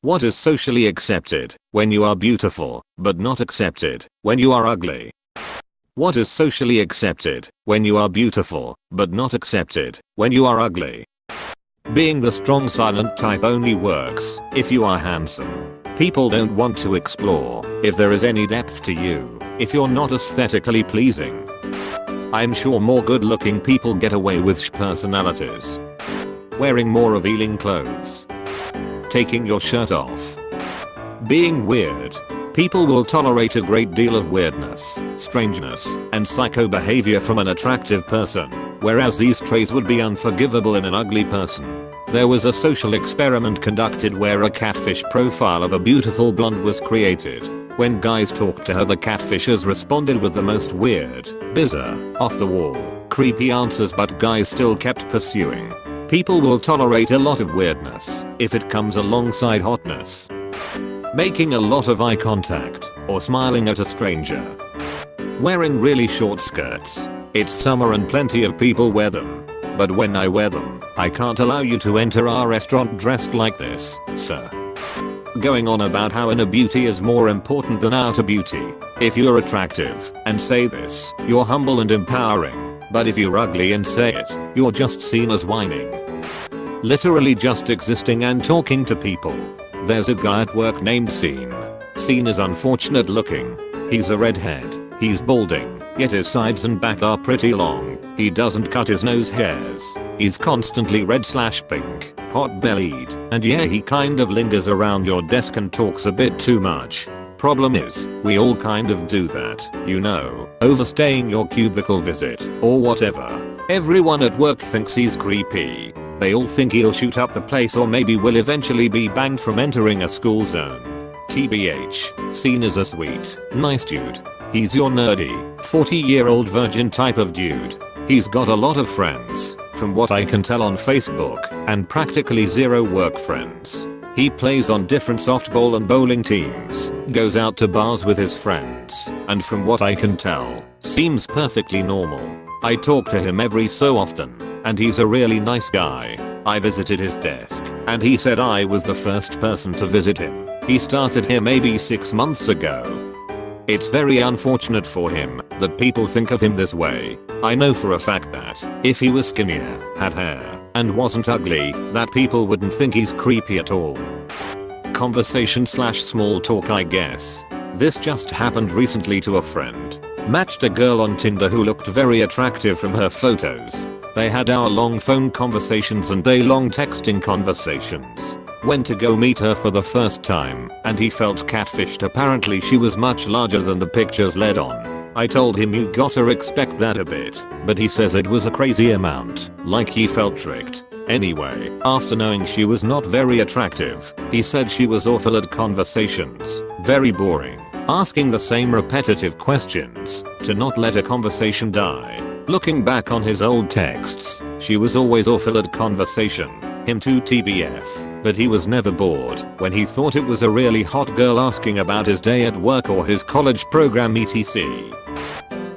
What is socially accepted when you are beautiful, but not accepted when you are ugly? What is socially accepted when you are beautiful, but not accepted when you are ugly? Being the strong silent type only works if you are handsome. People don't want to explore if there is any depth to you if you're not aesthetically pleasing. I'm sure more good looking people get away with personalities. Wearing more revealing clothes. Taking your shirt off. Being weird. People will tolerate a great deal of weirdness, strangeness, and psycho behavior from an attractive person, whereas these traits would be unforgivable in an ugly person. There was a social experiment conducted where a catfish profile of a beautiful blonde was created. When guys talked to her, the catfishes responded with the most weird, bizarre, off-the-wall, creepy answers, but guys still kept pursuing. People will tolerate a lot of weirdness if it comes alongside hotness. Making a lot of eye contact or smiling at a stranger. Wearing really short skirts. It's summer and plenty of people wear them. But when I wear them, I can't allow you to enter our restaurant dressed like this, sir. Going on about how inner beauty is more important than outer beauty. If you're attractive and say this, you're humble and empowering. But if you're ugly and say it, you're just seen as whining. Literally just existing and talking to people. There's a guy at work named Scene. Scene is unfortunate looking. He's a redhead. He's balding, yet his sides and back are pretty long. He doesn't cut his nose hairs. He's constantly red/pink, pot-bellied, and yeah, he kind of lingers around your desk and talks a bit too much. Problem is, we all kind of do that, you know, overstaying your cubicle visit, or whatever. Everyone at work thinks he's creepy. They all think he'll shoot up the place or maybe will eventually be banned from entering a school zone. TBH, Scene is a sweet, nice dude. He's your nerdy, 40-year-old virgin type of dude. He's got a lot of friends, from what I can tell on Facebook, and practically zero work friends. He plays on different softball and bowling teams, goes out to bars with his friends, and from what I can tell, seems perfectly normal. I talk to him every so often, and he's a really nice guy. I visited his desk, and he said I was the first person to visit him. He started here maybe 6 months ago. It's very unfortunate for him that people think of him this way. I know for a fact that if he was skinnier, had hair, and wasn't ugly, that people wouldn't think he's creepy at all. Conversation/small talk, I guess. This just happened recently to a friend. Matched a girl on Tinder who looked very attractive from her photos. They had hour-long phone conversations and day-long texting conversations. Went to go meet her for the first time, and he felt catfished. Apparently she was much larger than the pictures led on. I told him you gotta expect that a bit, but he says it was a crazy amount, like he felt tricked. Anyway, after knowing she was not very attractive, he said she was awful at conversations, very boring, asking the same repetitive questions, to not let a conversation die. Looking back on his old texts, she was always awful at conversation, him too TBF, but he was never bored when he thought it was a really hot girl asking about his day at work or his college program etc.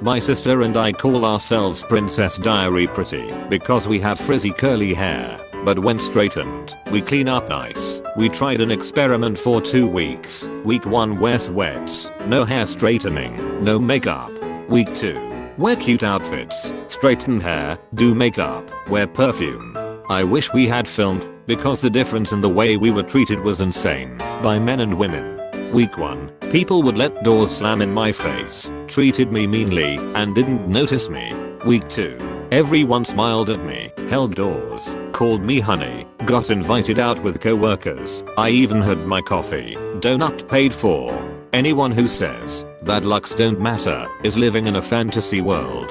My sister and I call ourselves Princess Diary Pretty because we have frizzy curly hair, but when straightened, we clean up nice. We tried an experiment for 2 weeks. Week 1 wear sweats, no hair straightening, no makeup. Week 2, wear cute outfits, straighten hair, do makeup, wear perfume. I wish we had filmed, because the difference in the way we were treated was insane, by men and women. Week 1, people would let doors slam in my face, treated me meanly, and didn't notice me. Week 2, everyone smiled at me, held doors, called me honey, got invited out with co-workers. I even had my coffee, donut paid for. Anyone who says that looks don't matter is living in a fantasy world.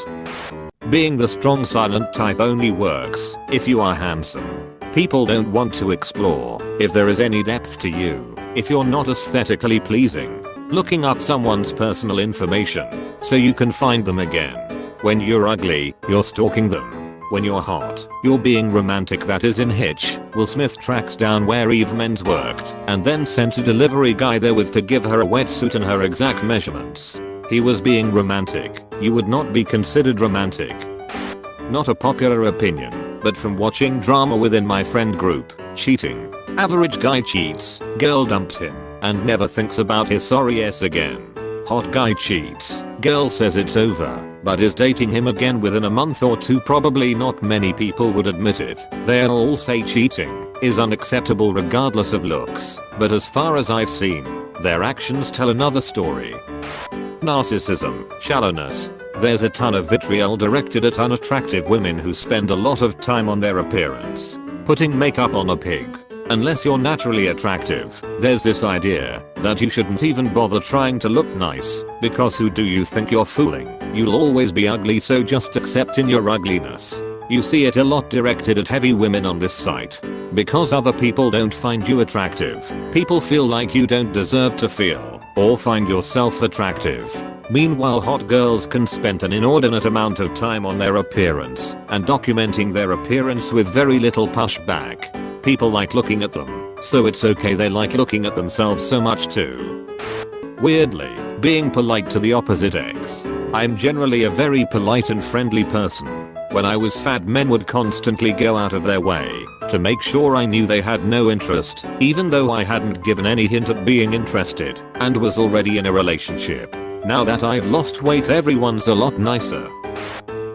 Being the strong silent type only works if you are handsome. People don't want to explore if there is any depth to you if you're not aesthetically pleasing. Looking up someone's personal information so you can find them again. When you're ugly, you're stalking them. When you're hot, you're being romantic. That is in Hitch. Will Smith tracks down where Eve Men's worked and then sent a delivery guy there with to give her a wetsuit and her exact measurements. He was being romantic. You would not be considered romantic. Not a popular opinion, but from watching drama within my friend group, cheating Average guy cheats, girl dumped him, and never thinks about his sorry ass again. Hot guy cheats, girl says it's over, but is dating him again within a month or two. Probably not many people would admit it. They'll all say cheating is unacceptable regardless of looks, but as far as I've seen, their actions tell another story. Narcissism, shallowness. There's a ton of vitriol directed at unattractive women who spend a lot of time on their appearance, putting makeup on a pig. Unless you're naturally attractive, there's this idea that you shouldn't even bother trying to look nice, because who do you think you're fooling? You'll always be ugly, so just accept in your ugliness. You see it a lot directed at heavy women on this site. Because other people don't find you attractive, people feel like you don't deserve to feel or find yourself attractive. Meanwhile, hot girls can spend an inordinate amount of time on their appearance and documenting their appearance with very little pushback. People like looking at them, so it's okay they like looking at themselves so much too. Weirdly, being polite to the opposite sex. I'm generally a very polite and friendly person. When I was fat, men would constantly go out of their way to make sure I knew they had no interest, even though I hadn't given any hint at being interested and was already in a relationship. Now that I've lost weight, everyone's a lot nicer.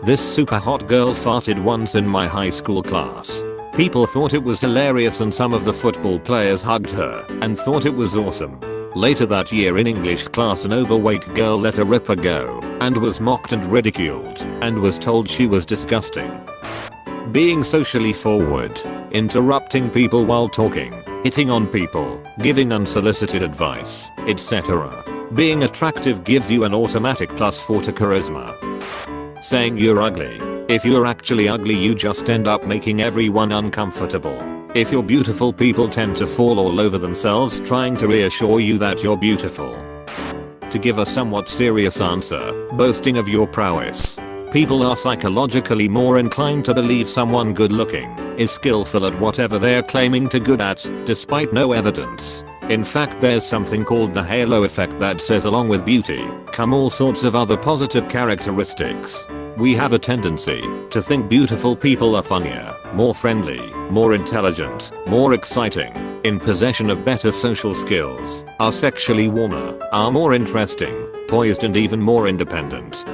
This super hot girl farted once in my high school class. People thought it was hilarious and some of the football players hugged her and thought it was awesome. Later that year in English class, an overweight girl let a ripper go and was mocked and ridiculed and was told she was disgusting. Being socially forward, interrupting people while talking, hitting on people, giving unsolicited advice, etc. Being attractive gives you an automatic +4 to charisma. Saying you're ugly. If you're actually ugly, you just end up making everyone uncomfortable. If you're beautiful, people tend to fall all over themselves trying to reassure you that you're beautiful. To give a somewhat serious answer, boasting of your prowess. People are psychologically more inclined to believe someone good looking is skillful at whatever they're claiming to good at, despite no evidence. In fact, there's something called the halo effect that says along with beauty come all sorts of other positive characteristics. We have a tendency to think beautiful people are funnier, more friendly, more intelligent, more exciting, in possession of better social skills, are sexually warmer, are more interesting, poised and even more independent.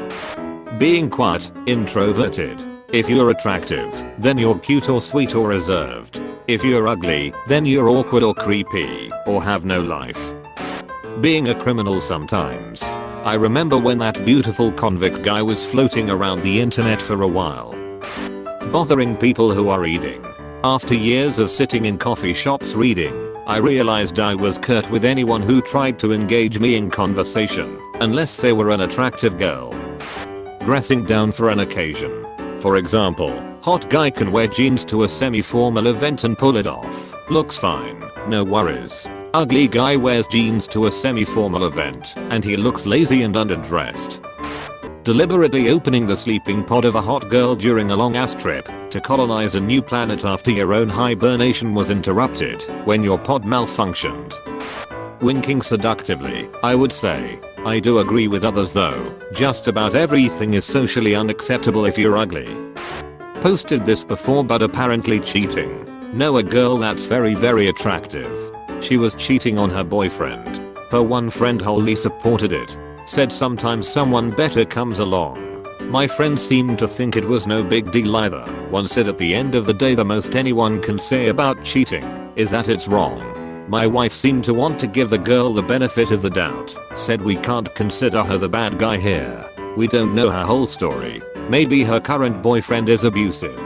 Being quiet, introverted. If you're attractive, then you're cute or sweet or reserved. If you're ugly, then you're awkward or creepy, or have no life. Being a criminal sometimes. I remember when that beautiful convict guy was floating around the internet for a while. Bothering people who are reading. After years of sitting in coffee shops reading, I realized I was curt with anyone who tried to engage me in conversation, unless they were an attractive girl. Dressing down for an occasion. For example, hot guy can wear jeans to a semi-formal event and pull it off. Looks fine, no worries. Ugly guy wears jeans to a semi-formal event and he looks lazy and underdressed. Deliberately opening the sleeping pod of a hot girl during a long ass trip to colonize a new planet after your own hibernation was interrupted when your pod malfunctioned. Winking seductively, I would say. I do agree with others though, just about everything is socially unacceptable if you're ugly. Posted this before but apparently cheating. Know a girl that's very attractive. She was cheating on her boyfriend. Her one friend wholly supported it. Said sometimes someone better comes along. My friend seemed to think it was no big deal either. One said at the end of the day the most anyone can say about cheating is that it's wrong. My wife seemed to want to give the girl the benefit of the doubt. Said we can't consider her the bad guy here. We don't know her whole story. Maybe her current boyfriend is abusive.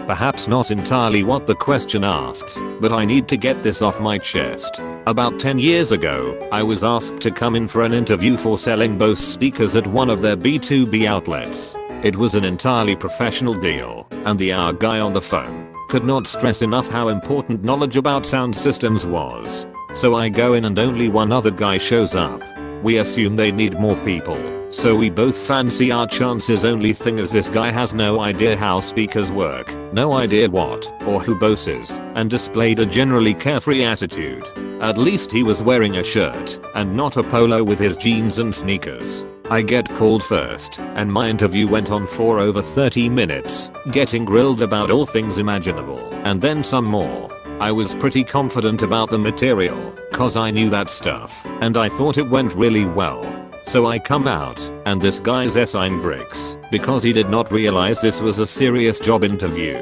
Perhaps not entirely what the question asked, but I need to get this off my chest. About 10 years ago, I was asked to come in for an interview for selling Bose speakers at one of their B2B outlets. It was an entirely professional deal, and the guy on the phone could not stress enough how important knowledge about sound systems was. So I go in and only one other guy shows up. We assume they need more people, so we both fancy our chances. Only thing is this guy has no idea how speakers work, no idea what or who Bose is, and displayed a generally carefree attitude. At least he was wearing a shirt and not a polo with his jeans and sneakers. I get called first, and my interview went on for over 30 minutes, getting grilled about all things imaginable, and then some more. I was pretty confident about the material, cause I knew that stuff, and I thought it went really well. So I come out, and this guy's essaying bricks, because he did not realize this was a serious job interview.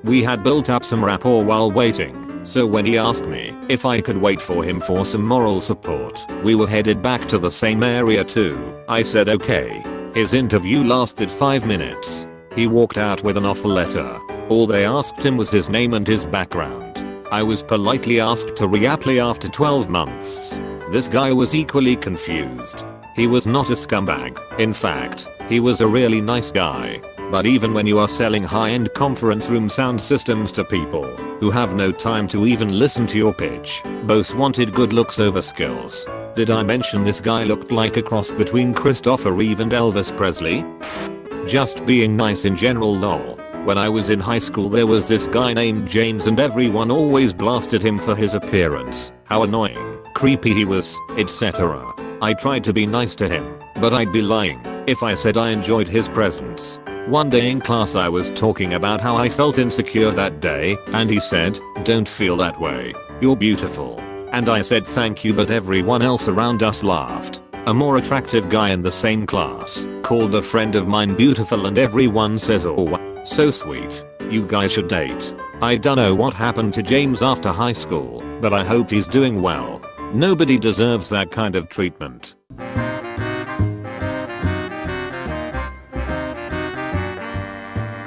We had built up some rapport while waiting, so when he asked me if I could wait for him for some moral support, we were headed back to the same area too. I said okay. His interview lasted 5 minutes. He walked out with an offer letter. All they asked him was his name and his background. I was politely asked to reapply after 12 months. This guy was equally confused. He was not a scumbag. In fact, he was a really nice guy. But even when you are selling high-end conference room sound systems to people who have no time to even listen to your pitch, both wanted good looks over skills. Did I mention this guy looked like a cross between Christopher Reeve and Elvis Presley? Just being nice in general lol. When I was in high school there was this guy named James and everyone always blasted him for his appearance, how annoying, creepy he was, etc. I tried to be nice to him, but I'd be lying if I said I enjoyed his presence. One day in class I was talking about how I felt insecure that day, and he said, "Don't feel that way. You're beautiful." And I said thank you, but everyone else around us laughed. A more attractive guy in the same class called a friend of mine beautiful and everyone says oh so sweet. You guys should date. I don't know what happened to James after high school, but I hope he's doing well. Nobody deserves that kind of treatment.